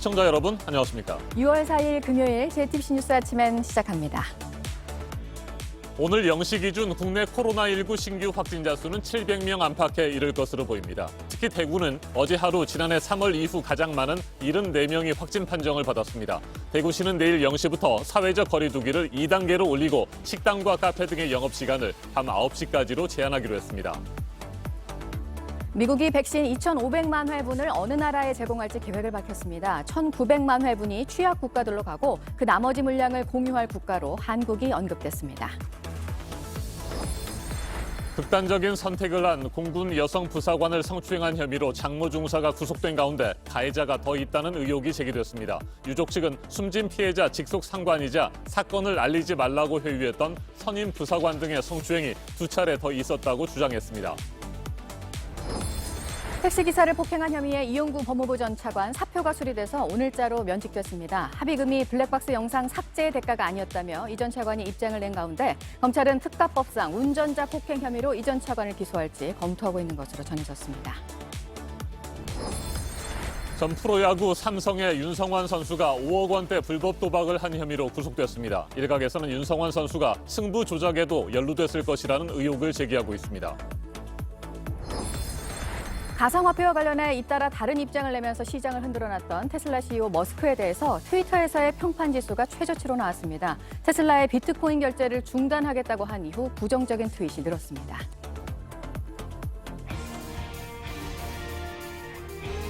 시청자 여러분, 안녕하십니까? 6월 4일 금요일 JTBC 뉴스 아침엔 시작합니다. 오늘 0시 기준 국내 코로나19 신규 확진자 수는 700명 안팎에 이를 것으로 보입니다. 특히 대구는 어제 하루 지난해 3월 이후 가장 많은 74명이 확진 판정을 받았습니다. 대구시는 내일 0시부터 사회적 거리 두기를 2단계로 올리고 식당과 카페 등의 영업시간을 밤 9시까지로 제한하기로 했습니다. 미국이 백신 2,500만 회분을 어느 나라에 제공할지 계획을 밝혔습니다. 1,900만 회분이 취약 국가들로 가고 그 나머지 물량을 공유할 국가로 한국이 언급됐습니다. 극단적인 선택을 한 공군 여성 부사관을 성추행한 혐의로 장모 중사가 구속된 가운데 가해자가 더 있다는 의혹이 제기됐습니다. 유족 측은 숨진 피해자 직속 상관이자 사건을 알리지 말라고 회유했던 선임 부사관 등의 성추행이 2차례 더 있었다고 주장했습니다. 택시기사를 폭행한 혐의에 이용구 법무부 전 차관 사표가 수리돼서 오늘자로 면직됐습니다. 합의금이 블랙박스 영상 삭제의 대가가 아니었다며 이 전 차관이 입장을 낸 가운데 검찰은 특가법상 운전자 폭행 혐의로 이 전 차관을 기소할지 검토하고 있는 것으로 전해졌습니다. 전 프로야구 삼성의 윤성환 선수가 5억 원대 불법 도박을 한 혐의로 구속됐습니다. 일각에서는 윤성환 선수가 승부 조작에도 연루됐을 것이라는 의혹을 제기하고 있습니다. 가상화폐와 관련해 잇따라 다른 입장을 내면서 시장을 흔들어놨던 테슬라 CEO 머스크에 대해서 트위터에서의 평판 지수가 최저치로 나왔습니다. 테슬라의 비트코인 결제를 중단하겠다고 한 이후 부정적인 트윗이 늘었습니다.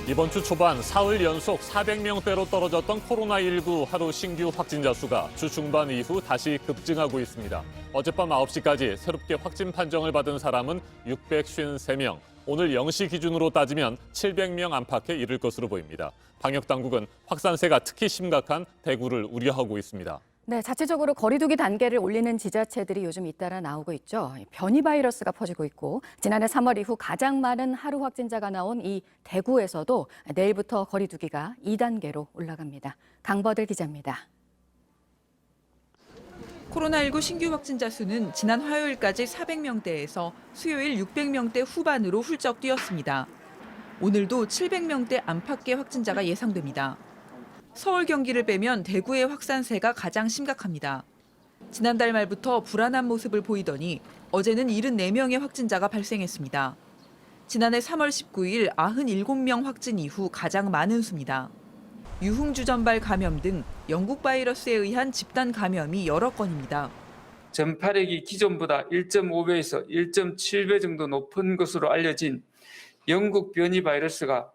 이번 주 초반 사흘 연속 400명대로 떨어졌던 코로나19 하루 신규 확진자 수가 주 중반 이후 다시 급증하고 있습니다. 어젯밤 9시까지 새롭게 확진 판정을 받은 사람은 653명. 오늘 0시 기준으로 따지면 700명 안팎에 이를 것으로 보입니다. 방역당국은 확산세가 특히 심각한 대구를 우려하고 있습니다. 네, 자체적으로 거리두기 단계를 올리는 지자체들이 요즘 잇따라 나오고 있죠. 변이 바이러스가 퍼지고 있고 지난해 3월 이후 가장 많은 하루 확진자가 나온 이 대구에서도 내일부터 거리두기가 2단계로 올라갑니다. 강버들 기자입니다. 코로나19 신규 확진자 수는 지난 화요일까지 400명대에서 수요일 600명대 후반으로 훌쩍 뛰었습니다. 오늘도 700명대 안팎의 확진자가 예상됩니다. 서울, 경기를 빼면 대구의 확산세가 가장 심각합니다. 지난달 말부터 불안한 모습을 보이더니 어제는 74명의 확진자가 발생했습니다. 지난해 3월 19일 97명 확진 이후 가장 많은 수입니다. 유흥주전발 감염 등 영국 바이러스에 의한 집단 감염이 여러 건입니다. 전파력이 기존보다 1.5배에서 1.7배 정도 높은 것으로 알려진 영국 변이 바이러스가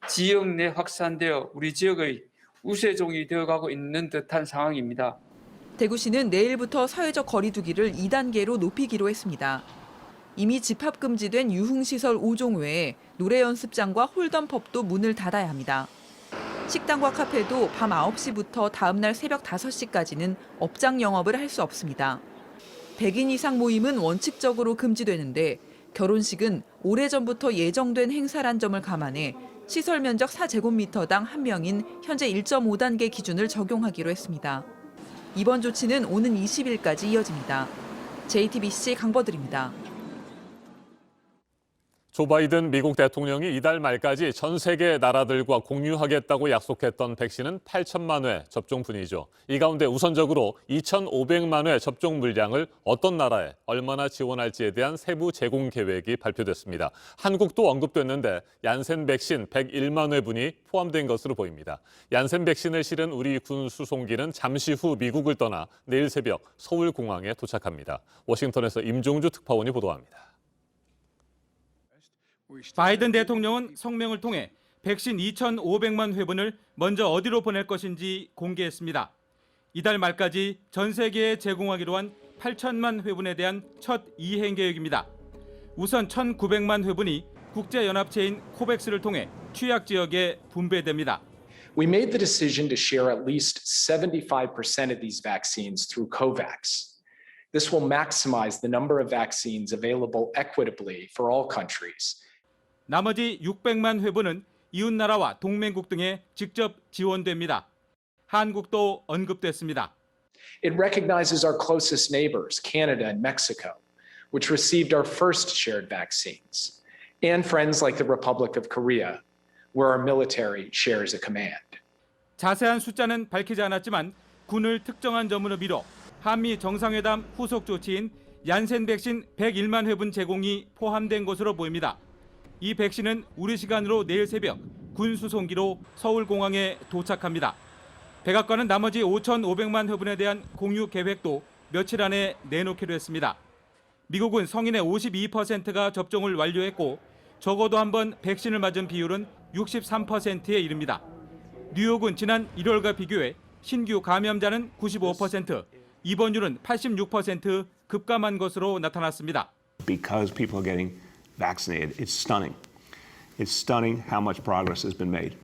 지역 내 확산되어 우리 지역의 우세종이 되어가고 있는 듯한 상황입니다. 대구시는 내일부터 사회적 거리두기를 2단계로 높이기로 했습니다. 이미 집합 금지된 유흥시설 5종 외에 노래 연습장과 홀덤펍도 문을 닫아야 합니다. 식당과 카페도 밤 9시부터 다음날 새벽 5시까지는 업장 영업을 할 수 없습니다. 100인 이상 모임은 원칙적으로 금지되는데 결혼식은 오래전부터 예정된 행사란 점을 감안해 시설 면적 4제곱미터당 1명인 현재 1.5단계 기준을 적용하기로 했습니다. 이번 조치는 오는 20일까지 이어집니다. JTBC 강버들입니다. 조 바이든 미국 대통령이 이달 말까지 전 세계 나라들과 공유하겠다고 약속했던 백신은 8천만 회 접종분이죠. 이 가운데 우선적으로 2,500만 회 접종 물량을 어떤 나라에 얼마나 지원할지에 대한 세부 제공 계획이 발표됐습니다. 한국도 언급됐는데 얀센 백신 101만 회분이 포함된 것으로 보입니다. 얀센 백신을 실은 우리 군 수송기는 잠시 후 미국을 떠나 내일 새벽 서울공항에 도착합니다. 워싱턴에서 임종주 특파원이 보도합니다. 바이든 대통령은 성명을 통해 백신 2,500만 회분을 먼저 어디로 보낼 것인지 공개했습니다. 이달 말까지 전 세계에 제공하기로 한 8천만 회분에 대한 첫 이행 계획입니다. 우선 1,900만 회분이 국제연합체인 코백스를 통해 취약 지역에 분배됩니다. We made the decision to share at least 75% of these vaccines through COVAX. This will maximize the number of vaccines available equitably for all countries. 나머지 600만 회분은 이웃나라와 동맹국 등에 직접 지원됩니다. 한국도 언급됐습니다. It recognizes our closest neighbors, Canada and Mexico, which received our first shared vaccines, and friends like the Republic of Korea, where our military shares a command. 자세한 숫자는 밝히지 않았지만 군을 특정한 점으로 미뤄 한미 정상회담 후속 조치인 얀센 백신 101만 회분 제공이 포함된 것으로 보입니다. 이 백신은 우리 시간으로 내일 새벽 군 수송기로 서울공항에 도착합니다. 백악관은 나머지 5,500만 회분에 대한 공유 계획도 며칠 안에 내놓기로 했습니다. 미국은 성인의 52%가 접종을 완료했고 적어도 한 번 백신을 맞은 비율은 63%에 이릅니다. 뉴욕은 지난 1월과 비교해 신규 감염자는 95%, 입원율은 86% 급감한 것으로 나타났습니다. Because people are getting vaccinated, it's stunning. It's stunning how much progress has been made.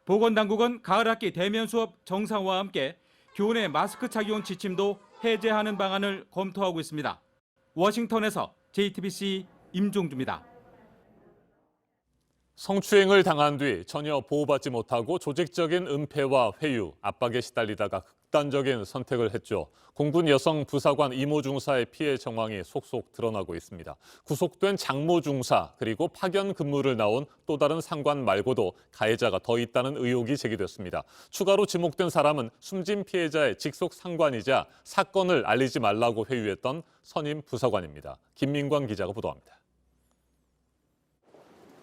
보건당국은 가을 학기 대면 수업 정상화와 함께 교내 마스크 착용 지침도 해제하는 방안을 검토하고 있습니다. 워싱턴에서 JTBC 임종주입니다. 성추행을 당한 뒤 전혀 보호받지 못하고 조직적인 은폐와 회유, 압박에 시달리다가 극단적인 선택을 했죠. 공군 여성 부사관 이모 중사의 피해 정황이 속속 드러나고 있습니다. 구속된 장모 중사 그리고 파견 근무를 나온 또 다른 상관 말고도 가해자가 더 있다는 의혹이 제기됐습니다. 추가로 지목된 사람은 숨진 피해자의 직속 상관이자 사건을 알리지 말라고 회유했던 선임 부사관입니다. 김민광 기자가 보도합니다.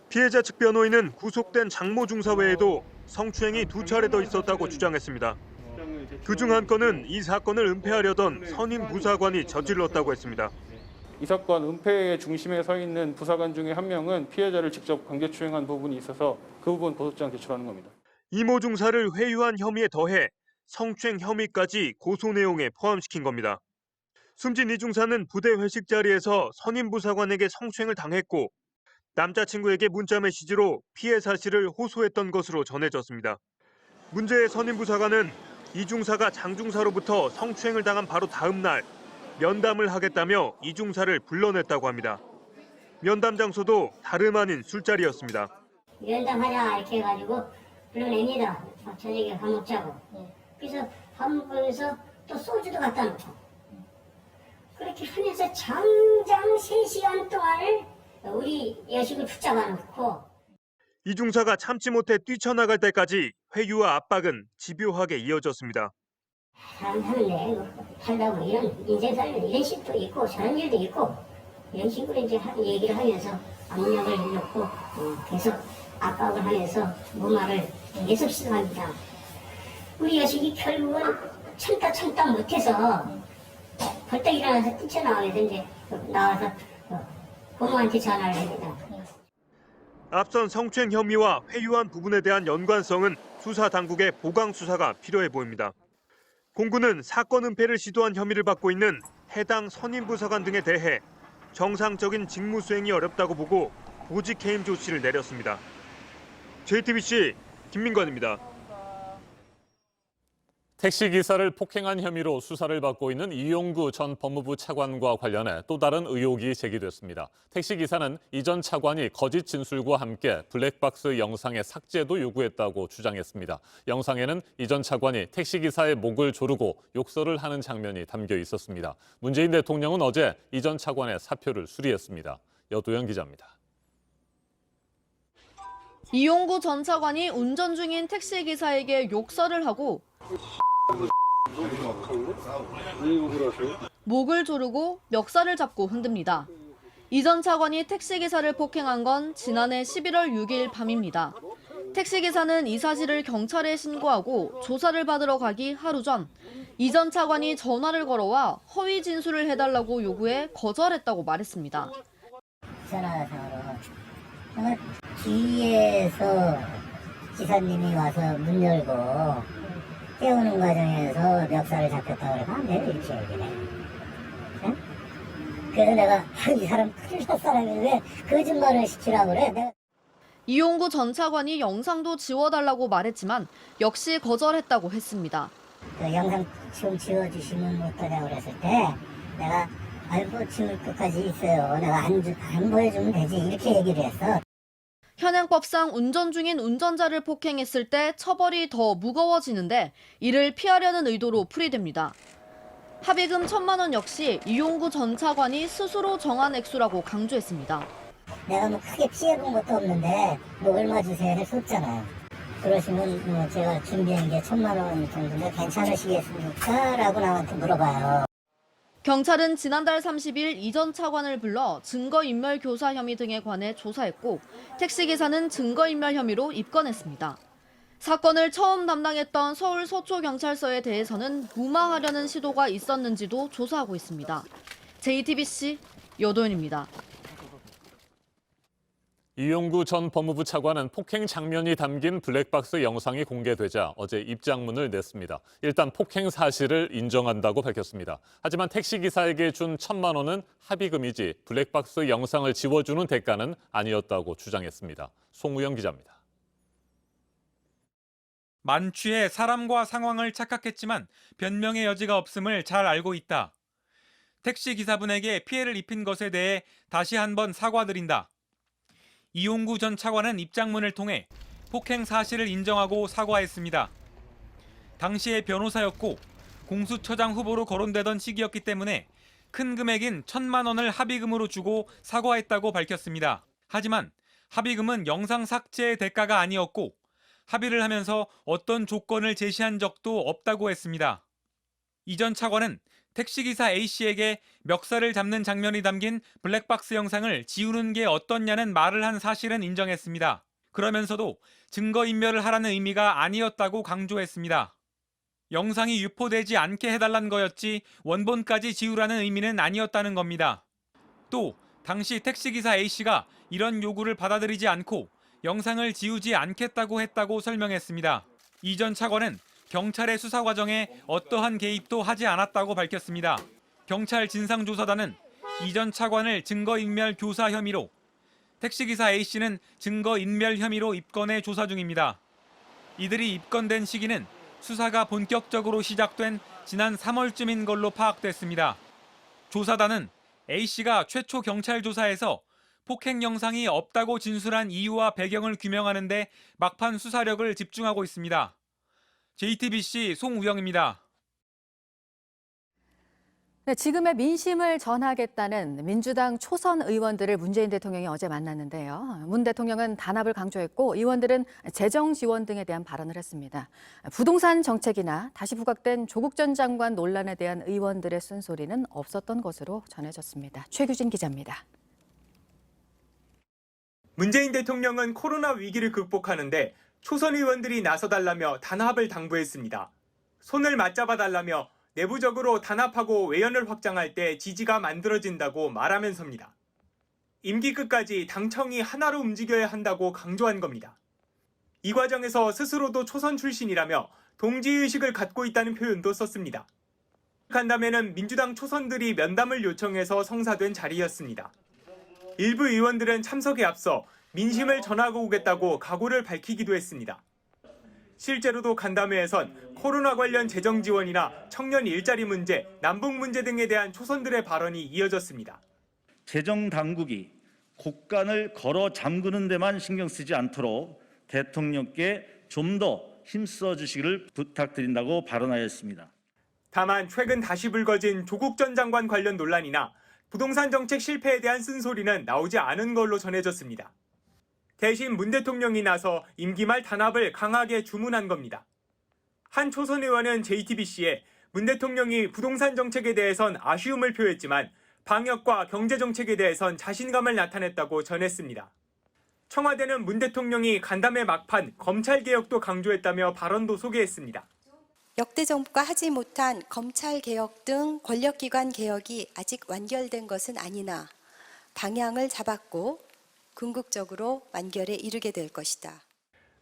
피해자 측 변호인은 구속된 장모 중사 외에도 성추행이 2차례 더 있었다고 주장했습니다. 그중 한 건은 이 사건을 은폐하려던 선임 부사관이 저질렀다고 했습니다. 이 사건 은폐의 중심에 서 있는 부사관 중에 한 명은 피해자를 직접 강제추행한 부분이 있어서 그 부분 고소장 제출하는 겁니다. 이모 중사를 회유한 혐의에 더해 성추행 혐의까지 고소 내용에 포함시킨 겁니다. 숨진 이 중사는 부대 회식 자리에서 선임 부사관에게 성추행을 당했고 남자친구에게 문자 메시지로 피해 사실을 호소했던 것으로 전해졌습니다. 문제의 선임 부사관은 이 중사가 장 중사로부터 성추행을 당한 바로 다음 날 면담을 하겠다며 이 중사를 불러냈다고 합니다. 면담 장소도 다름 아닌 술자리였습니다. 면담하자 이렇게 해가지고 불러냅니다. 저녁에 밥 먹자고. 그래서 밥 먹으면서 또 소주도 갖다 놓고. 그렇게 하면서 장장 3시간 동안을 우리 여식을 붙잡아 놓고. 이 중사가 참지 못해 뛰쳐나갈 때까지 회유와 압박은 집요하게 이어졌습니다. 사람 사는데 살다고 이런 인생 살면 이런 식도 있고 저런 일도 있고 이런 식으로 이제 얘기를 하면서 압력을 넣고 계속 압박을 하면서 무마를 계속 시도합니다. 우리 여식이 결국은 참다 못해서 벌떡 일어나서 뛰쳐나와서 이제 나와서 고모한테 전화를 합니다. 앞선 성추행 혐의와 회유한 부분에 대한 연관성은 수사 당국의 보강 수사가 필요해 보입니다. 공군은 사건 은폐를 시도한 혐의를 받고 있는 해당 선임 부사관 등에 대해 정상적인 직무 수행이 어렵다고 보고 보직 해임 조치를 내렸습니다. JTBC 김민관입니다. 택시기사를 폭행한 혐의로 수사를 받고 있는 이용구 전 법무부 차관과 관련해 또 다른 의혹이 제기됐습니다. 택시기사는 이전 차관이 거짓 진술과 함께 블랙박스 영상의 삭제도 요구했다고 주장했습니다. 영상에는 이전 차관이 택시기사의 목을 조르고 욕설을 하는 장면이 담겨 있었습니다. 문재인 대통령은 어제 이전 차관의 사표를 수리했습니다. 여도영 기자입니다. 이용구 전 차관이 운전 중인 택시기사에게 욕설을 하고 목을 조르고 멱살을 잡고 흔듭니다. 이 전 차관이 택시기사를 폭행한 건 지난해 11월 6일 밤입니다. 택시기사는 이 사실을 경찰에 신고하고 조사를 받으러 가기 하루 전 이 전 차관이 전화를 걸어와 허위 진술을 해달라고 요구해 거절했다고 말했습니다. 전화상으로 뒤에서 기사님이 와서 문 열고 깨우는 과정에서 멱살을 잡혔다고 그러면 안 돼요, 이렇게 얘기를 해. 응? 그래서 내가 이 사람 큰일 날 사람이 왜 거짓말을 시키라고 그래? 내가... 이용구 전 차관이 영상도 지워달라고 말했지만 역시 거절했다고 했습니다. 그 영상 좀 지워주시면 어떠냐고 그랬을 때 내가 알고 지울 끝까지 있어요. 내가 안 보여주면 되지 이렇게 얘기를 했어. 현행법상 운전 중인 운전자를 폭행했을 때 처벌이 더 무거워지는데 이를 피하려는 의도로 풀이됩니다. 합의금 1,000만 원 역시 이용구 전 차관이 스스로 정한 액수라고 강조했습니다. 내가 뭐 크게 피해본 것도 없는데 뭐 얼마 주세요 할 수 없잖아요. 그러시면 뭐 제가 준비한 게 1,000만 원 정도인데 괜찮으시겠습니까? 라고 나한테 물어봐요. 경찰은 지난달 30일 이전 차관을 불러 증거인멸 교사 혐의 등에 관해 조사했고 택시기사는 증거인멸 혐의로 입건했습니다. 사건을 처음 담당했던 서울 서초경찰서에 대해서는 무마하려는 시도가 있었는지도 조사하고 있습니다. JTBC 여도현입니다. 이용구 전 법무부 차관은 폭행 장면이 담긴 블랙박스 영상이 공개되자 어제 입장문을 냈습니다. 일단 폭행 사실을 인정한다고 밝혔습니다. 하지만 택시기사에게 준 1,000만 원은 합의금이지 블랙박스 영상을 지워주는 대가는 아니었다고 주장했습니다. 송우영 기자입니다. 만취해 사람과 상황을 착각했지만 변명의 여지가 없음을 잘 알고 있다. 택시기사분에게 피해를 입힌 것에 대해 다시 한번 사과드린다. 이용구 전 차관은 입장문을 통해 폭행 사실을 인정하고 사과했습니다. 당시에 변호사였고 공수처장 후보로 거론되던 시기였기 때문에 큰 금액인 1,000만 원을 합의금으로 주고 사과했다고 밝혔습니다. 하지만 합의금은 영상 삭제의 대가가 아니었고 합의를 하면서 어떤 조건을 제시한 적도 없다고 했습니다. 이 전 차관은 택시기사 A씨에게 멱살을 잡는 장면이 담긴 블랙박스 영상을 지우는 게 어떻냐는 말을 한 사실은 인정했습니다. 그러면서도 증거인멸을 하라는 의미가 아니었다고 강조했습니다. 영상이 유포되지 않게 해달라는 거였지 원본까지 지우라는 의미는 아니었다는 겁니다. 또 당시 택시기사 A씨가 이런 요구를 받아들이지 않고 영상을 지우지 않겠다고 했다고 설명했습니다. 이 전 차관은 경찰의 수사 과정에 어떠한 개입도 하지 않았다고 밝혔습니다. 경찰 진상조사단은 이 전 차관을 증거인멸 교사 혐의로, 택시기사 A씨는 증거인멸 혐의로 입건해 조사 중입니다. 이들이 입건된 시기는 수사가 본격적으로 시작된 지난 3월쯤인 걸로 파악됐습니다. 조사단은 A씨가 최초 경찰 조사에서 폭행 영상이 없다고 진술한 이유와 배경을 규명하는 데 막판 수사력을 집중하고 있습니다. JTBC 송우영입니다. 네, 지금의 민심을 전하겠다는 민주당 초선 의원들을 문재인 대통령이 어제 만났는데요. 문 대통령은 단합을 강조했고 의원들은 재정 지원 등에 대한 발언을 했습니다. 부동산 정책이나 다시 부각된 조국 전 장관 논란에 대한 의원들의 쓴소리는 없었던 것으로 전해졌습니다. 최규진 기자입니다. 문재인 대통령은 코로나 위기를 극복하는데 초선 의원들이 나서달라며 단합을 당부했습니다. 손을 맞잡아달라며 내부적으로 단합하고 외연을 확장할 때 지지가 만들어진다고 말하면서입니다. 임기 끝까지 당청이 하나로 움직여야 한다고 강조한 겁니다. 이 과정에서 스스로도 초선 출신이라며 동지의식을 갖고 있다는 표현도 썼습니다. 간담회는 민주당 초선들이 면담을 요청해서 성사된 자리였습니다. 일부 의원들은 참석에 앞서 민심을 전하고 오겠다고 각오를 밝히기도 했습니다. 실제로도 간담회에선 코로나 관련 재정 지원이나 청년 일자리 문제, 남북 문제 등에 대한 초선들의 발언이 이어졌습니다. 재정 당국이 곳간을 걸어 잠그는 데만 신경 쓰지 않도록 대통령께 좀 더 힘써 주시기를 부탁드린다고 발언하였습니다. 다만 최근 다시 불거진 조국 전 장관 관련 논란이나 부동산 정책 실패에 대한 쓴소리는 나오지 않은 걸로 전해졌습니다. 대신 문 대통령이 나서 임기 말 단합을 강하게 주문한 겁니다. 한 초선 의원은 JTBC에 문 대통령이 부동산 정책에 대해선 아쉬움을 표했지만 방역과 경제 정책에 대해선 자신감을 나타냈다고 전했습니다. 청와대는 문 대통령이 간담회 막판 검찰 개혁도 강조했다며 발언도 소개했습니다. 역대 정부가 하지 못한 검찰 개혁 등 권력기관 개혁이 아직 완결된 것은 아니나 방향을 잡았고 궁극적으로 완결에 이르게 될 것이다.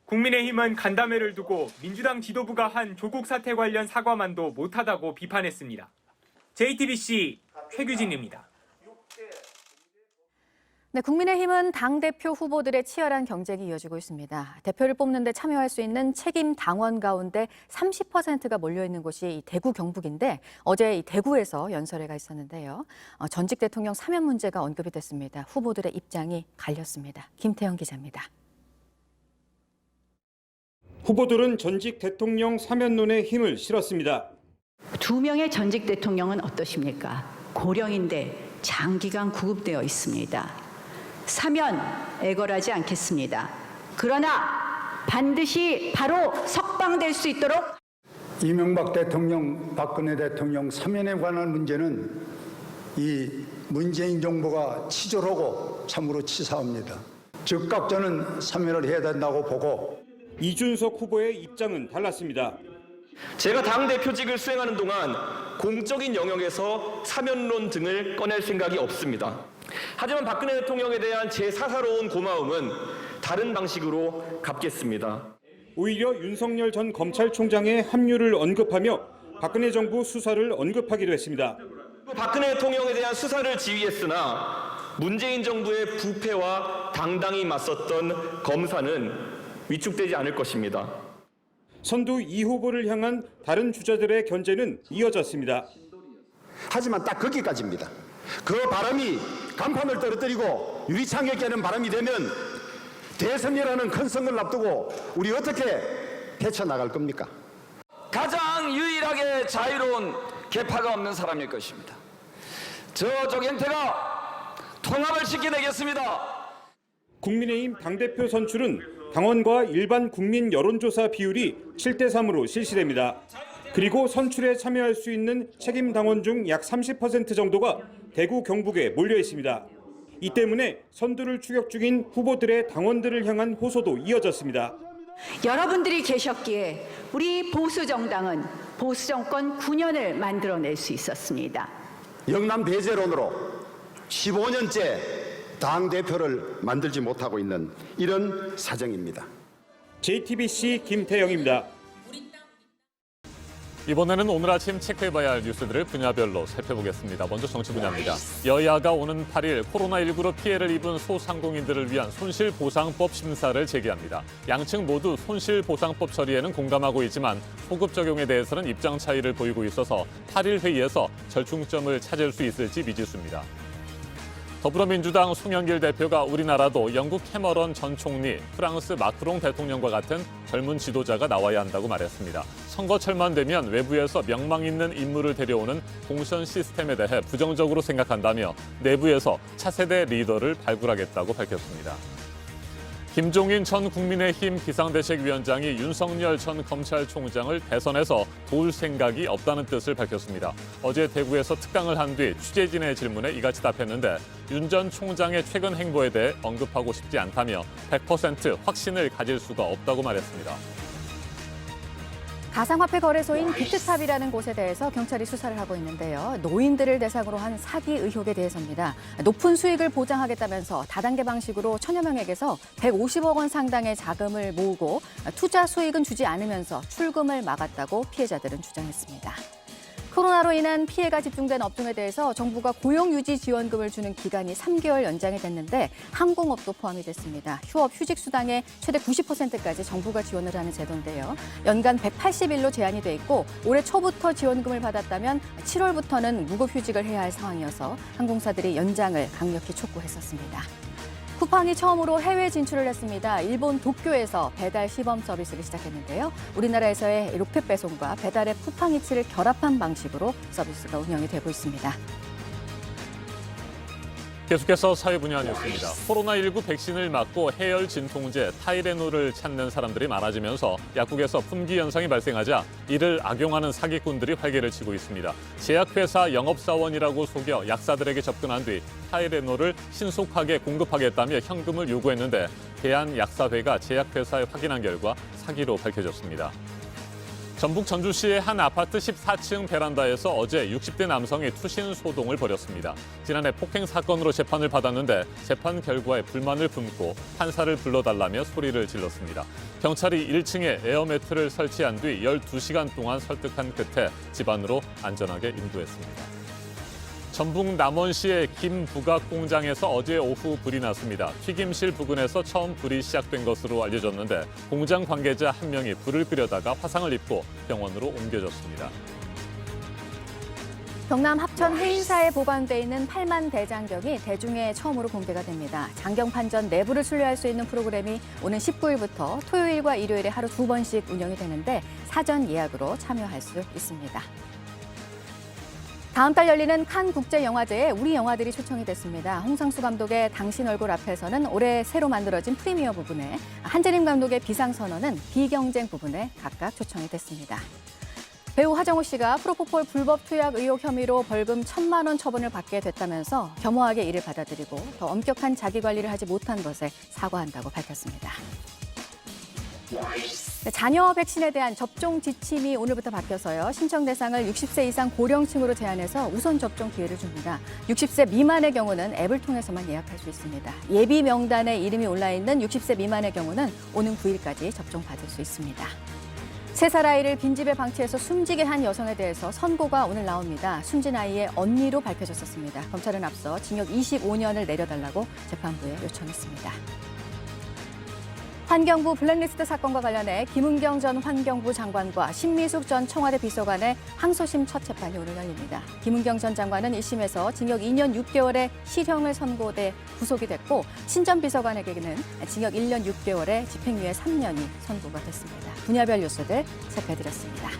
국민의힘은 간담회를 두고 민주당 지도부가 한 조국 사태 관련 사과만도 못하다고 비판했습니다. JTBC 최규진입니다. 네, 국민의힘은 당대표 후보들의 치열한 경쟁이 이어지고 있습니다. 대표를 뽑는 데 참여할 수 있는 책임 당원 가운데 30%가 몰려있는 곳이 대구 경북인데 어제 대구에서 연설회가 있었는데요. 전직 대통령 사면 문제가 언급이 됐습니다. 후보들의 입장이 갈렸습니다. 김태형 기자입니다. 후보들은 전직 대통령 사면론에 힘을 실었습니다. 2명의 전직 대통령은 어떠십니까? 고령인데 장기간 구급되어 있습니다. 사면 애걸하지 않겠습니다. 그러나 반드시 바로 석방될 수 있도록 이명박 대통령, 박근혜 대통령 사면에 관한 문제는 이 문재인 정부가 치졸하고 참으로 치사합니다. 즉각 저는 사면을 해야 된다고 보고 이준석 후보의 입장은 달랐습니다. 제가 당대표직을 수행하는 동안 공적인 영역에서 사면론 등을 꺼낼 생각이 없습니다. 하지만 박근혜 대통령에 대한 제 사사로운 고마움은 다른 방식으로 갚겠습니다. 오히려 윤석열 전 검찰총장의 합류를 언급하며 박근혜 정부 수사를 언급하기도 했습니다. 박근혜 대통령에 대한 수사를 지휘했으나 문재인 정부의 부패와 당당히 맞섰던 검사는 위축되지 않을 것입니다. 선두 이 후보를 향한 다른 주자들의 견제는 이어졌습니다. 하지만 딱 거기까지입니다. 그 바람이 간판을 떨어뜨리고 유리창에 깨는 바람이 되면 대선이라는 큰 선거를 앞두고 우리 어떻게 헤쳐나갈 겁니까? 가장 유일하게 자유로운 계파가 없는 사람일 것입니다. 저쪽 행태가 통합을 시켜내겠습니다. 국민의힘 당대표 선출은 당원과 일반 국민 여론조사 비율이 7대3으로 실시됩니다. 그리고 선출에 참여할 수 있는 책임 당원 중 약 30% 정도가 대구 경북에 몰려 있습니다. 이 때문에 선두를 추격 중인 후보들의 당원들을 향한 호소도 이어졌습니다. 여러분들이 계셨기에 우리 보수 정당은 보수 정권 9년을 만들어낼 수 있었습니다. 영남 배제론으로 15년째 당대표를 만들지 못하고 있는 이런 사정입니다. JTBC 김태영입니다. 이번에는 오늘 아침 체크해봐야 할 뉴스들을 분야별로 살펴보겠습니다. 먼저 정치 분야입니다. 여야가 오는 8일 코로나19로 피해를 입은 소상공인들을 위한 손실보상법 심사를 제기합니다. 양측 모두 손실보상법 처리에는 공감하고 있지만 소급 적용에 대해서는 입장 차이를 보이고 있어서 8일 회의에서 절충점을 찾을 수 있을지 미지수입니다. 더불어민주당 송영길 대표가 우리나라도 영국 캐머런 전 총리, 프랑스 마크롱 대통령과 같은 젊은 지도자가 나와야 한다고 말했습니다. 선거철만 되면 외부에서 명망 있는 인물을 데려오는 공천 시스템에 대해 부정적으로 생각한다며 내부에서 차세대 리더를 발굴하겠다고 밝혔습니다. 김종인 전 국민의힘 비상대책위원장이 윤석열 전 검찰총장을 대선에서 도울 생각이 없다는 뜻을 밝혔습니다. 어제 대구에서 특강을 한 뒤 취재진의 질문에 이같이 답했는데 윤 전 총장의 최근 행보에 대해 언급하고 싶지 않다며 100% 확신을 가질 수가 없다고 말했습니다. 가상화폐 거래소인 비트탑이라는 곳에 대해서 경찰이 수사를 하고 있는데요. 노인들을 대상으로 한 사기 의혹에 대해서입니다. 높은 수익을 보장하겠다면서 다단계 방식으로 1000여 명에게서 150억 원 상당의 자금을 모으고 투자 수익은 주지 않으면서 출금을 막았다고 피해자들은 주장했습니다. 코로나로 인한 피해가 집중된 업종에 대해서 정부가 고용유지 지원금을 주는 기간이 3개월 연장이 됐는데 항공업도 포함이 됐습니다. 휴업, 휴직 수당의 최대 90%까지 정부가 지원을 하는 제도인데요. 연간 180일로 제한이 돼 있고 올해 초부터 지원금을 받았다면 7월부터는 무급휴직을 해야 할 상황이어서 항공사들이 연장을 강력히 촉구했었습니다. 쿠팡이 처음으로 해외 진출을 했습니다. 일본 도쿄에서 배달 시범 서비스를 시작했는데요. 우리나라에서의 로켓 배송과 배달의 쿠팡이츠를 결합한 방식으로 서비스가 운영이 되고 있습니다. 계속해서 사회 분야 뉴스입니다. 코로나19 백신을 맞고 해열 진통제 타이레놀을 찾는 사람들이 많아지면서 약국에서 품귀 현상이 발생하자 이를 악용하는 사기꾼들이 활개를 치고 있습니다. 제약회사 영업사원이라고 속여 약사들에게 접근한 뒤 타이레놀을 신속하게 공급하겠다며 현금을 요구했는데 대한약사회가 제약회사에 확인한 결과 사기로 밝혀졌습니다. 전북 전주시의 한 아파트 14층 베란다에서 어제 60대 남성이 투신 소동을 벌였습니다. 지난해 폭행 사건으로 재판을 받았는데 재판 결과에 불만을 품고 판사를 불러달라며 소리를 질렀습니다. 경찰이 1층에 에어매트를 설치한 뒤 12시간 동안 설득한 끝에 집 안으로 안전하게 인도했습니다. 전북 남원시의 김 부각 공장에서 어제 오후 불이 났습니다. 튀김실 부근에서 처음 불이 시작된 것으로 알려졌는데 공장 관계자 한 명이 불을 끄려다가 화상을 입고 병원으로 옮겨졌습니다. 경남 합천 해인사에 보관돼 있는 8만 대장경이 대중에 처음으로 공개가 됩니다. 장경 판전 내부를 순례할 수 있는 프로그램이 오는 19일부터 토요일과 일요일에 하루 2번씩 운영이 되는데 사전 예약으로 참여할 수 있습니다. 다음 달 열리는 칸 국제영화제에 우리 영화들이 초청이 됐습니다. 홍상수 감독의 당신 얼굴 앞에서는 올해 새로 만들어진 프리미어 부분에, 한재림 감독의 비상선언은 비경쟁 부분에 각각 초청이 됐습니다. 배우 하정우 씨가 프로포폴 불법 투약 의혹 혐의로 벌금 1,000만 원 처분을 받게 됐다면서 겸허하게 이를 받아들이고 더 엄격한 자기관리를 하지 못한 것에 사과한다고 밝혔습니다. 자녀 백신에 대한 접종 지침이 오늘부터 바뀌어서요. 신청 대상을 60세 이상 고령층으로 제한해서 우선 접종 기회를 줍니다. 60세 미만의 경우는 앱을 통해서만 예약할 수 있습니다. 예비 명단에 이름이 올라있는 60세 미만의 경우는 오는 9일까지 접종받을 수 있습니다. 3살 아이를 빈집에 방치해서 숨지게 한 여성에 대해서 선고가 오늘 나옵니다. 숨진 아이의 언니로 밝혀졌었습니다. 검찰은 앞서 징역 25년을 내려달라고 재판부에 요청했습니다. 환경부 블랙리스트 사건과 관련해 김은경 전 환경부 장관과 신미숙 전 청와대 비서관의 항소심 첫 재판이 오늘 열립니다. 김은경 전 장관은 1심에서 징역 2년 6개월의 실형을 선고돼 구속이 됐고, 신 전 비서관에게는 징역 1년 6개월의 집행유예 3년이 선고가 됐습니다. 분야별 뉴스들 살펴드렸습니다.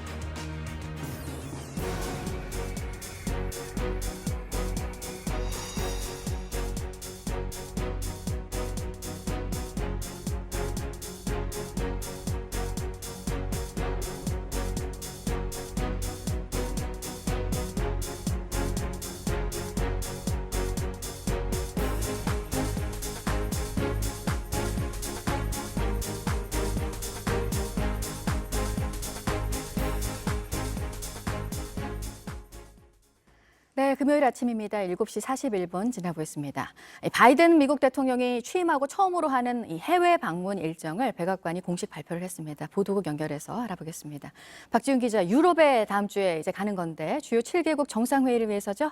네, 금요일 아침입니다. 7시 41분 지나고 있습니다. 바이든 미국 대통령이 취임하고 처음으로 하는 이 해외 방문 일정을 백악관이 공식 발표를 했습니다. 보도국 연결해서 알아보겠습니다. 박지훈 기자, 유럽에 다음 주에 이제 가는 건데 주요 7개국 정상회의를 위해서죠?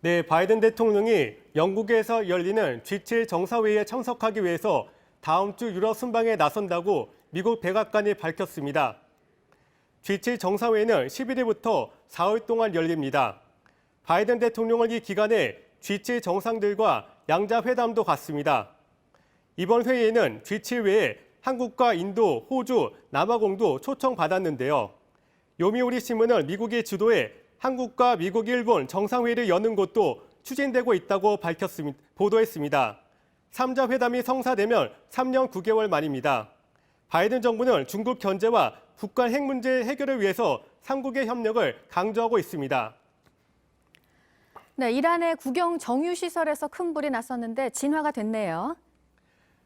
네, 바이든 대통령이 영국에서 열리는 G7 정상회의에 참석하기 위해서 다음 주 유럽 순방에 나선다고 미국 백악관이 밝혔습니다. G7 정상회의는 11일부터 4월 동안 열립니다. 바이든 대통령은 이 기간에 G7 정상들과 양자회담도 갖습니다. 이번 회의에는 G7 외에 한국과 인도, 호주, 남아공도 초청받았는데요. 요미우리 신문은 미국이 주도해 한국과 미국, 일본 정상회의를 여는 것도 추진되고 있다고 보도했습니다. 3자 회담이 성사되면 3년 9개월 만입니다. 바이든 정부는 중국 견제와 북한 핵 문제 해결을 위해서 3국의 협력을 강조하고 있습니다. 네, 이란의 국영 정유시설에서 큰 불이 났었는데 진화가 됐네요.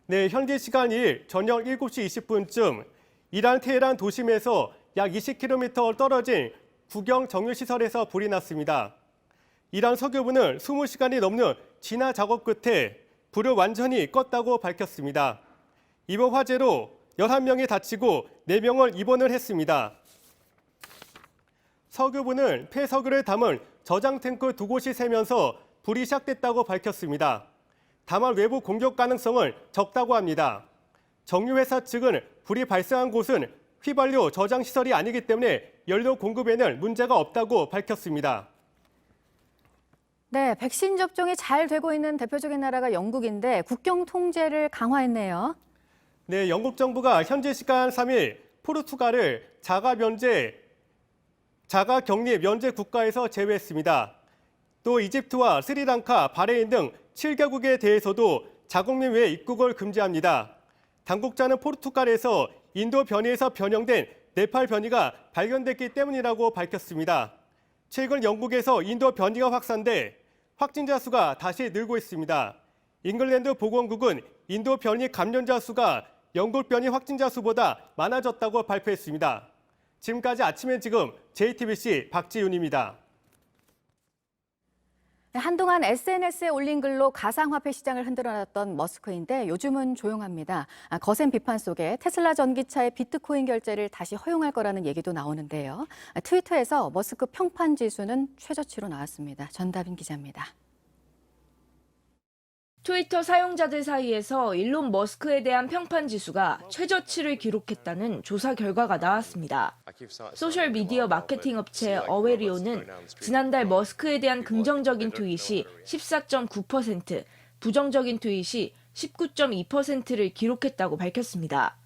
네, 현지 시간 2일 저녁 7시 20분쯤 이란 테헤란 도심에서 약 20km 떨어진 국영 정유시설에서 불이 났습니다. 이란 석유부는 20시간이 넘는 진화 작업 끝에 불을 완전히 껐다고 밝혔습니다. 이번 화재로 11명이 다치고 4명을 입원을 했습니다. 석유부는 폐석유를 담은 저장 탱크 2곳이 새면서 불이 시작됐다고 밝혔습니다. 다만 외부 공격 가능성은 적다고 합니다. 정유회사 측은 불이 발생한 곳은 휘발유 저장 시설이 아니기 때문에 연료 공급에는 문제가 없다고 밝혔습니다. 네, 백신 접종이 잘 되고 있는 대표적인 나라가 영국인데 국경 통제를 강화했네요. 네, 영국 정부가 현지 시간 3일 포르투갈을 자가 격리 면제 국가에서 제외했습니다. 또 이집트와 스리랑카, 바레인 등 7개국에 대해서도 자국민 외 입국을 금지합니다. 당국자는 포르투갈에서 인도 변이에서 변형된 네팔 변이가 발견됐기 때문이라고 밝혔습니다. 최근 영국에서 인도 변이가 확산돼 확진자 수가 다시 늘고 있습니다. 잉글랜드 보건국은 인도 변이 감염자 수가 영국 변이 확진자 수보다 많아졌다고 발표했습니다. 지금까지 아침엔 지금 JTBC 박지윤입니다. 한동안 SNS에 올린 글로 가상화폐 시장을 흔들어놨던 머스크인데 요즘은 조용합니다. 거센 비판 속에 테슬라 전기차의 비트코인 결제를 다시 허용할 거라는 얘기도 나오는데요. 트위터에서 머스크 평판 지수는 최저치로 나왔습니다. 전다빈 기자입니다. 트위터 사용자들 사이에서 일론 머스크에 대한 평판 지수가 최저치를 기록했다는 조사 결과가 나왔습니다. 소셜미디어 마케팅 업체 어웨리오는 지난달 머스크에 대한 긍정적인 트윗이 14.9%, 부정적인 트윗이 19.2%를 기록했다고 밝혔습니다.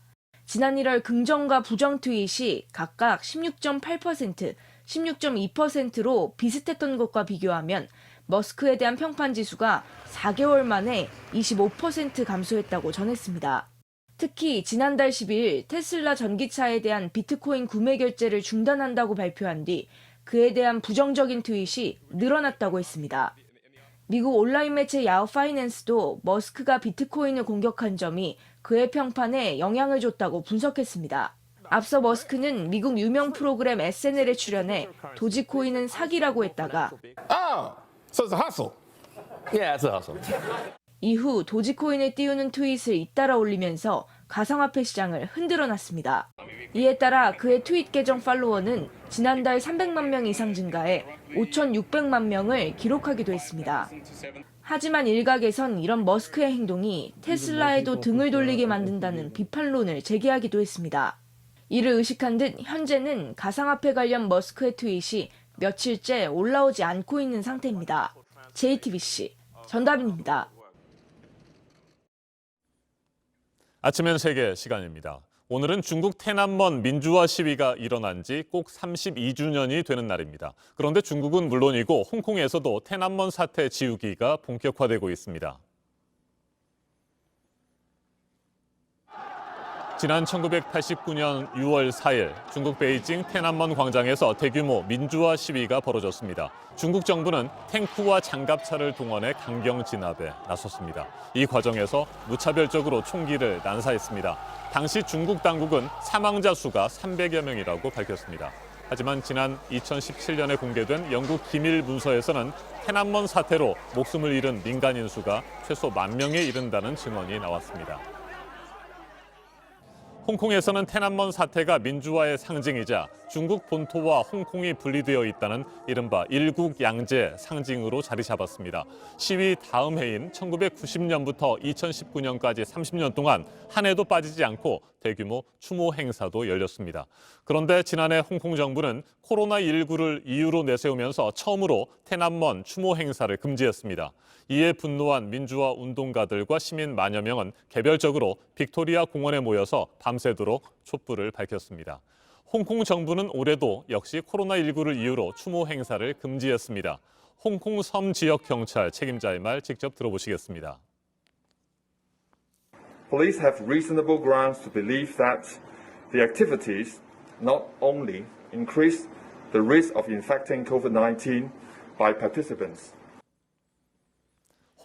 지난 1월 긍정과 부정 트윗이 각각 16.8%, 16.2%로 비슷했던 것과 비교하면 머스크에 대한 평판 지수가 4개월 만에 25% 감소했다고 전했습니다. 특히 지난달 12일 테슬라 전기차에 대한 비트코인 구매 결제를 중단한다고 발표한 뒤 그에 대한 부정적인 트윗이 늘어났다고 했습니다. 미국 온라인 매체 야후 파이낸스도 머스크가 비트코인을 공격한 점이 그의 평판에 영향을 줬다고 분석했습니다. 앞서 머스크는 미국 유명 프로그램 SNL에 출연해 도지코인은 사기라고 했다가 So it's a hustle. Yeah, it's a hustle. 이후 도지코인을 띄우는 트윗을 잇따라 올리면서 가상화폐 시장을 흔들어 놨습니다. 이에 따라 그의 트윗 계정 팔로워는 지난달 300만 명 이상 증가해 5,600만 명을 기록하기도 했습니다. 하지만 일각에선 이런 머스크의 행동이 테슬라에도 등을 돌리게 만든다는 비판론을 제기하기도 했습니다. 이를 의식한 듯 현재는 가상화폐 관련 머스크의 트윗이 며칠째 올라오지 않고 있는 상태입니다. JTBC 전다빈입니다. 아침엔 세계 시간입니다. 오늘은 중국天安문 민주화 시위가 일어난 지 꼭 32주년이 되는 날입니다. 그런데 중국은 물론이고 홍콩에서도天安문 사태 지우기가 본격화되고 있습니다. 지난 1989년 6월 4일 중국 베이징天安문 광장에서 대규모 민주화 시위가 벌어졌습니다. 중국 정부는 탱크와 장갑차를 동원해 강경 진압에 나섰습니다. 이 과정에서 무차별적으로 총기를 난사했습니다. 당시 중국 당국은 사망자 수가 300여 명이라고 밝혔습니다. 하지만 지난 2017년에 공개된 영국 기밀 문서에서는天安문 사태로 목숨을 잃은 민간인 수가 최소 10,000명에 이른다는 증언이 나왔습니다. 홍콩에서는天安문 사태가 민주화의 상징이자 중국 본토와 홍콩이 분리되어 있다는 이른바 일국양제 상징으로 자리 잡았습니다. 시위 다음 해인 1990년부터 2019년까지 30년 동안 한 해도 빠지지 않고 대규모 추모 행사도 열렸습니다. 그런데 지난해 홍콩 정부는 코로나19를 이유로 내세우면서 처음으로天安문 추모 행사를 금지했습니다. 이에 분노한 민주화 운동가들과 시민 만여 명은 개별적으로 빅토리아 공원에 모여서 밤새도록 촛불을 밝혔습니다. 홍콩 정부는 올해도 역시 코로나19를 이유로 추모 행사를 금지했습니다. 홍콩 섬 지역 경찰 책임자의 말 직접 들어보시겠습니다. Police have reasonable grounds to believe that the activities not only increase the risk of infecting COVID-19 by participants.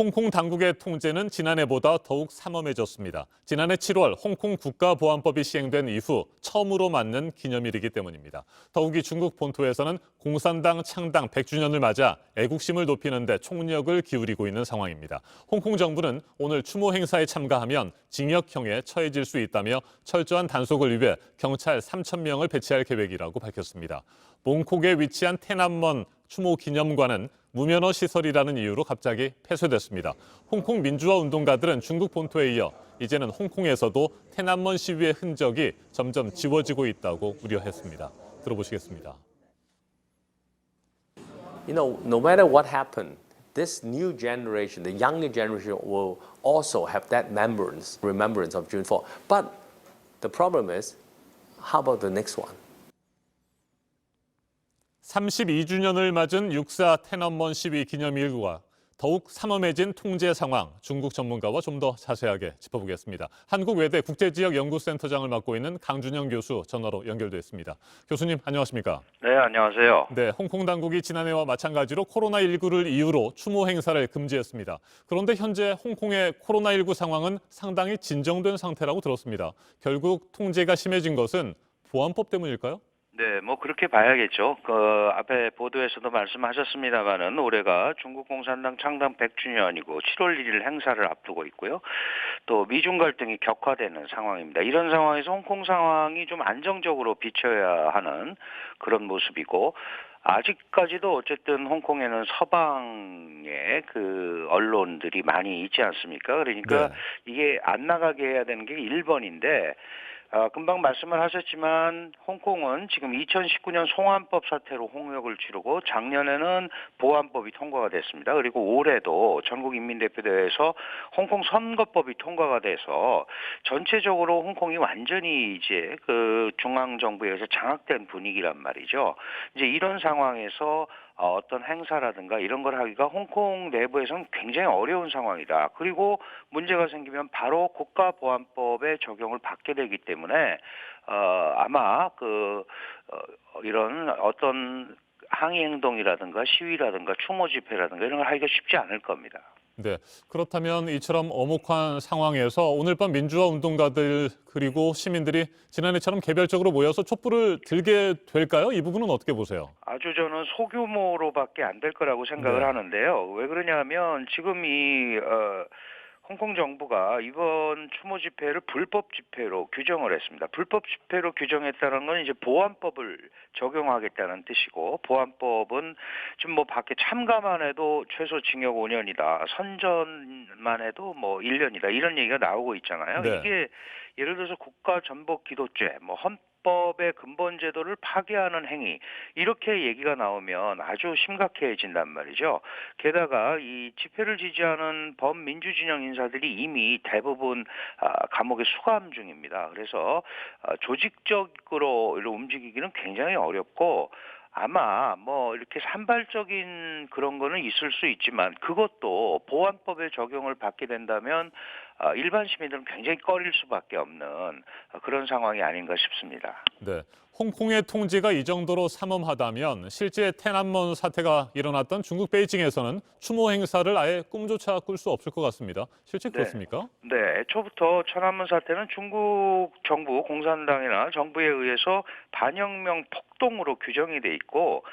홍콩 당국의 통제는 지난해보다 더욱 삼엄해졌습니다. 지난해 7월 홍콩 국가보안법이 시행된 이후 처음으로 맞는 기념일이기 때문입니다. 더욱이 중국 본토에서는 공산당 창당 100주년을 맞아 애국심을 높이는 데 총력을 기울이고 있는 상황입니다. 홍콩 정부는 오늘 추모 행사에 참가하면 징역형에 처해질 수 있다며 철저한 단속을 위해 경찰 3,000명을 배치할 계획이라고 밝혔습니다. 몽콕에 위치한天安문 추모 기념관은 무면허 시설이라는 이유로 갑자기 폐쇄됐습니다. 홍콩 민주화 운동가들은 중국 본토에 이어 이제는 홍콩에서도天安문 시위의 흔적이 점점 지워지고 있다고 우려했습니다. 들어보시겠습니다. You know, no matter what happened, this new generation, the younger generation, will also have that remembrance of June 4. But the problem is, how about the next one? 32주년을 맞은 6.4 天安문 시위 기념일과 더욱 삼엄해진 통제 상황, 중국 전문가와 좀 더 자세하게 짚어보겠습니다. 한국외대 국제지역연구센터장을 맡고 있는 강준영 교수 전화로 연결됐습니다. 교수님 안녕하십니까? 네, 안녕하세요. 네, 홍콩 당국이 지난해와 마찬가지로 코로나19를 이유로 추모 행사를 금지했습니다. 그런데 현재 홍콩의 코로나19 상황은 상당히 진정된 상태라고 들었습니다. 결국 통제가 심해진 것은 보안법 때문일까요? 네, 뭐 그렇게 봐야겠죠. 앞에 보도에서도 말씀하셨습니다마는 올해가 중국 공산당 창당 100주년이고 7월 1일 행사를 앞두고 있고요. 또 미중 갈등이 격화되는 상황입니다. 이런 상황에서 홍콩 상황이 좀 안정적으로 비춰야 하는 그런 모습이고, 아직까지도 어쨌든 홍콩에는 서방의 그 언론들이 많이 있지 않습니까? 그러니까 네. 이게 안 나가게 해야 되는 게 1번인데 금방 말씀을 하셨지만 홍콩은 지금 2019년 송환법 사태로 홍역을 치르고 작년에는 보안법이 통과가 됐습니다. 그리고 올해도 전국인민대표대회에서 홍콩 선거법이 통과가 돼서 전체적으로 홍콩이 완전히 이제 그 중앙정부에 의해서 장악된 분위기란 말이죠. 이제 이런 상황에서 어떤 행사라든가 이런 걸 하기가 홍콩 내부에서는 굉장히 어려운 상황이다. 그리고 문제가 생기면 바로 국가보안법의 적용을 받게 되기 때문에 아마 이런 어떤 항의 행동이라든가 시위라든가 추모 집회라든가 이런 걸 하기가 쉽지 않을 겁니다. 네, 그렇다면 이처럼 엄혹한 상황에서 오늘 밤 민주화 운동가들 그리고 시민들이 지난해처럼 개별적으로 모여서 촛불을 들게 될까요? 이 부분은 어떻게 보세요? 아주 저는 소규모로밖에 안 될 거라고 생각을 하는데요. 왜 그러냐면 지금 홍콩 정부가 이번 추모 집회를 불법 집회로 규정을 했습니다. 불법 집회로 규정했다는 건 이제 보안법을 적용하겠다는 뜻이고, 보안법은 지금 뭐 밖에 참가만 해도 최소 징역 5년이다. 선전만 해도 뭐 1년이다. 이런 얘기가 나오고 있잖아요. 네. 이게 예를 들어서 국가전복기도죄, 뭐 헌법의 근본 제도를 파괴하는 행위, 이렇게 얘기가 나오면 아주 심각해진단 말이죠. 게다가 이 집회를 지지하는 범민주진영 인사들이 이미 대부분 감옥에 수감 중입니다. 그래서 조직적으로 움직이기는 굉장히 어렵고, 아마 뭐 이렇게 산발적인 그런 거는 있을 수 있지만 그것도 보안법의 적용을 받게 된다면 일반 시민들은 굉장히 꺼릴 수밖에 없는 그런 상황이 아닌가 싶습니다. 네, 홍콩의 통제가 이 정도로 삼엄하다면 실제天安门 사태가 일어났던 중국 베이징에서는 추모 행사를 아예 꿈조차 꿀 수 없을 것 같습니다. 실제 그렇습니까? 네, 애초부터天安門 사태는 중국 정부 공산당이나 정부에 의해서 반혁명 폭동으로 규정이 돼 있고,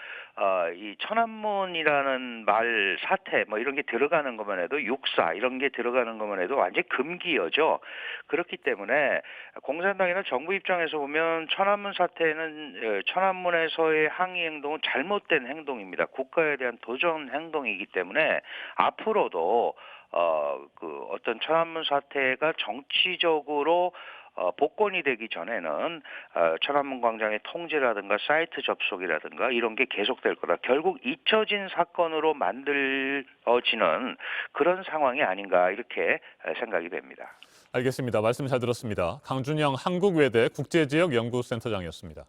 이 천안문이라는 말 사태 뭐 이런 게 들어가는 것만 해도 육사 이런 게 들어가는 것만 해도 완전히 금기어죠. 그렇기 때문에 공산당이나 정부 입장에서 보면 천안문 사태는 천안문에서의 항의 행동은 잘못된 행동입니다. 국가에 대한 도전 행동이기 때문에 앞으로도 어떤 천안문 사태가 정치적으로 복권이 되기 전에는 천안문 광장의 통제라든가 사이트 접속이라든가 이런 게 계속될 거다. 결국 잊혀진 사건으로 만들어지는 그런 상황이 아닌가 이렇게 생각이 됩니다. 알겠습니다. 말씀 잘 들었습니다. 강준영 한국외대 국제지역연구센터장이었습니다.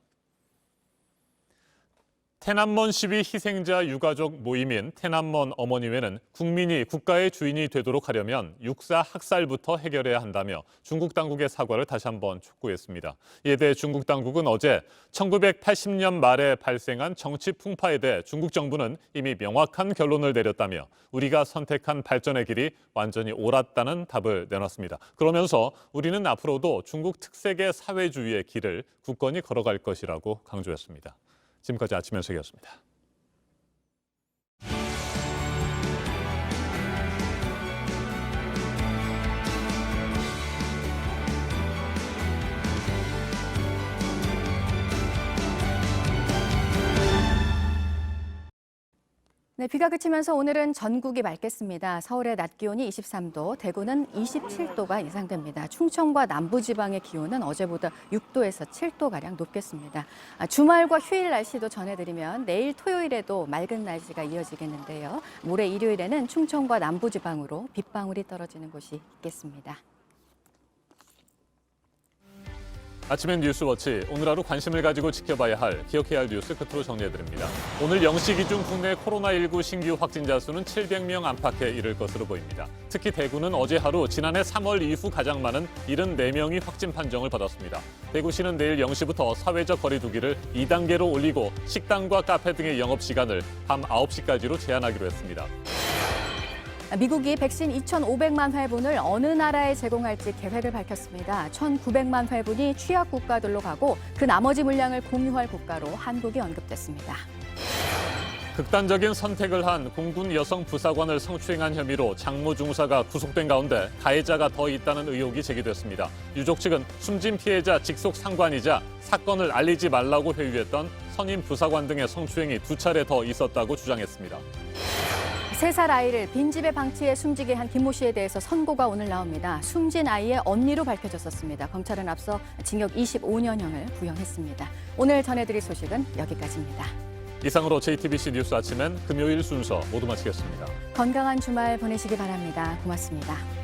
天安門 시위 희생자 유가족 모임인天安門 어머니회는 국민이 국가의 주인이 되도록 하려면 육사 학살부터 해결해야 한다며 중국 당국의 사과를 다시 한번 촉구했습니다. 이에 대해 중국 당국은 어제 1980년 말에 발생한 정치 풍파에 대해 중국 정부는 이미 명확한 결론을 내렸다며 우리가 선택한 발전의 길이 완전히 옳았다는 답을 내놨습니다. 그러면서 우리는 앞으로도 중국 특색의 사회주의의 길을 굳건히 걸어갈 것이라고 강조했습니다. 지금까지 아침 연sek이었습니다. 네, 비가 그치면서 오늘은 전국이 맑겠습니다. 서울의 낮 기온이 23도, 대구는 27도가 예상됩니다. 충청과 남부지방의 기온은 어제보다 6도에서 7도가량 높겠습니다. 주말과 휴일 날씨도 전해드리면 내일 토요일에도 맑은 날씨가 이어지겠는데요. 모레 일요일에는 충청과 남부지방으로 빗방울이 떨어지는 곳이 있겠습니다. 아침엔 뉴스워치, 오늘 하루 관심을 가지고 지켜봐야 할, 기억해야 할 뉴스 끝으로 정리해드립니다. 오늘 0시 기준 국내 코로나19 신규 확진자 수는 700명 안팎에 이를 것으로 보입니다. 특히 대구는 어제 하루 지난해 3월 이후 가장 많은 74명이 확진 판정을 받았습니다. 대구시는 내일 0시부터 사회적 거리 두기를 2단계로 올리고 식당과 카페 등의 영업시간을 밤 9시까지로 제한하기로 했습니다. 미국이 백신 2,500만 회분을 어느 나라에 제공할지 계획을 밝혔습니다. 1,900만 회분이 취약 국가들로 가고 그 나머지 물량을 공유할 국가로 한국이 언급됐습니다. 극단적인 선택을 한 공군 여성 부사관을 성추행한 혐의로 장모 중사가 구속된 가운데 가해자가 더 있다는 의혹이 제기됐습니다. 유족 측은 숨진 피해자 직속 상관이자 사건을 알리지 말라고 회유했던 선임 부사관 등의 성추행이 2차례 더 있었다고 주장했습니다. 3살 아이를 빈집에 방치해 숨지게 한 김모 씨에 대해서 선고가 오늘 나옵니다. 숨진 아이의 언니로 밝혀졌었습니다. 검찰은 앞서 징역 25년형을 구형했습니다. 오늘 전해드릴 소식은 여기까지입니다. 이상으로 JTBC 뉴스 아침엔 금요일 순서 모두 마치겠습니다. 건강한 주말 보내시기 바랍니다. 고맙습니다.